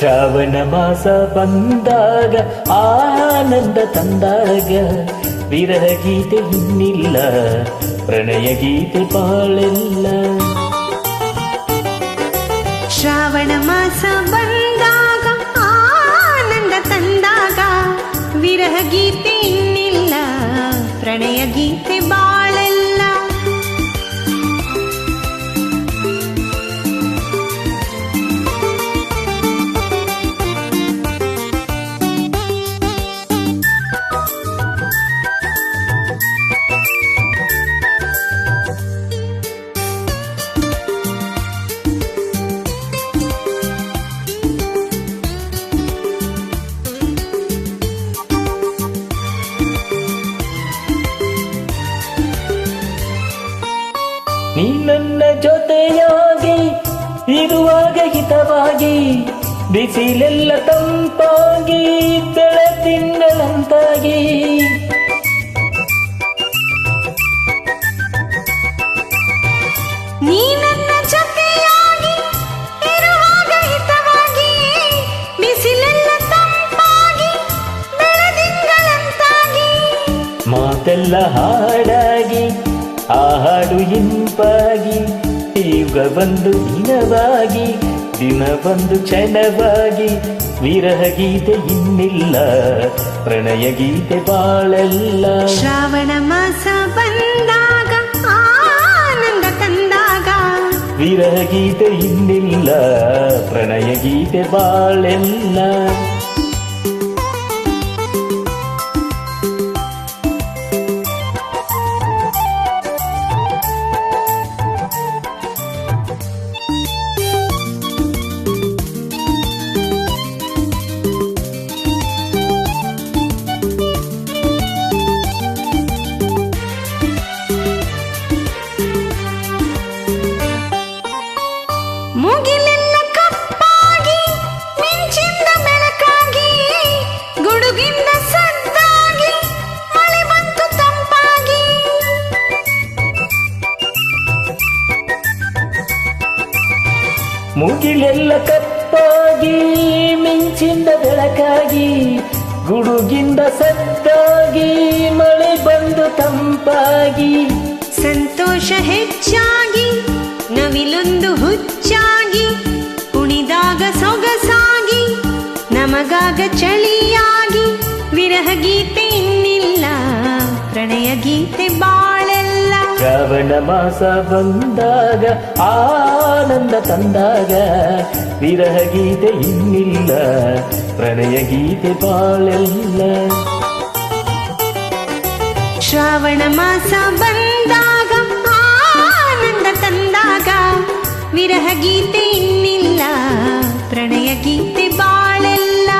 ಶ್ರಾವಣ ಮಾಸ ಬಂದಾಗ ಆನಂದ ತಂದಾಗ ವಿರಹ ಗೀತೆ ಇನ್ನಿಲ್ಲ ಪ್ರಣಯ ಗೀತೆ ಬಾಳೆಲ್ಲ. ಶ್ರಾವಣ ಮಾಸ ಬಂದಾಗ ಆನಂದ ತಂದಾಗ ವಿರಹ ಗೀತೆ ಇನ್ನಿಲ್ಲ ಪ್ರಣಯ ಗೀತೆ ಬಾಳೆಲ್ಲ. ನೀ ನನ್ನ ಜೊತೆಯಾಗಿ ಇರುವಾಗ ಹಿತವಾಗಿ ಬಿಸಿಲೆಲ್ಲ ತಂಪಾಗಿ ಬೆಳದಿಂಗಳಂತಾಗಿ. ನೀ ನನ್ನ ಜೊತೆಯಾಗಿ ಇರುವಾಗ ಹಿತವಾಗಿ ಬಿಸಿಲೆಲ್ಲ ತಂಪಾಗಿ ಬೆಳದಿಂಗಳಂತಾಗಿ. ಮಾತೆಲ್ಲ ಹಾಡಾಗಿ ಆ ಹಾಡು ಇಂಪಾಗಿ ಯುಗ ಬಂದು ದಿನವಾಗಿ ದಿನ ಬಂದು ಕ್ಷಣವಾಗಿ ವಿರಹ ಗೀತೆ ಇನ್ನಿಲ್ಲ ಪ್ರಣಯ ಗೀತೆ ಬಾಳೆಲ್ಲ. ಶ್ರಾವಣ ಮಾಸ ಬಂದಾಗ ಆನಂದ ತಂದಾಗ ವಿರಹ ಗೀತೆ ಇನ್ನಿಲ್ಲ ಪ್ರಣಯ ಗೀತೆ ಬಾಳೆಲ್ಲ. ಮುಗಿಲೆಲ್ಲ ಕಪ್ಪಾಗಿ ಮಿಂಚಿಂದ ಬೆಳಕಾಗಿ ಗುಡುಗಿಂದ ಸದ್ದಾಗಿ ಮಳೆ ಬಂತು ತಂಪಾಗಿ. ಮುಗಿಲೆಲ್ಲ ಕಪ್ಪಾಗಿ ಮಿಂಚಿಂದ ಬೆಳಕಾಗಿ ಗುಡುಗಿಂದ ಸದ್ದಾಗಿ ಮಳೆ ಬಂದು ತಂಪಾಗಿ. ಸಂತೋಷ ಹೆಚ್ಚಾಗಿ ನವಿಲೊಂದು ಹುಚ್ಚಾಗಿ ಕುಣಿದಾಗ ಸೊಗಸಾಗಿ ನಮಗಾಗ ಚಳಿಯಾಗಿ ವಿರಹ ಗೀತೆ ಇನ್ನಿಲ್ಲ ಪ್ರಣಯ ಗೀತೆ ಬಾಳೆಲ್ಲ. ಶ್ರಾವಣ ಮಾಸ ಬಂದಾಗ ಆನಂದ ತಂದಾಗ ವಿರಹ ಗೀತೆ ಇನ್ನಿಲ್ಲ ಪ್ರಣಯ ಗೀತೆ ಬಾಳೆಲ್ಲ. ಶ್ರಾವಣ ಮಾಸ ಬಂದಾಗ ಆನಂದ ತಂದಾಗ ವಿರಹ ಗೀತೆ ಇನ್ನಿಲ್ಲ ಪ್ರಣಯ ಗೀತೆ ಬಾಳೆಲ್ಲ.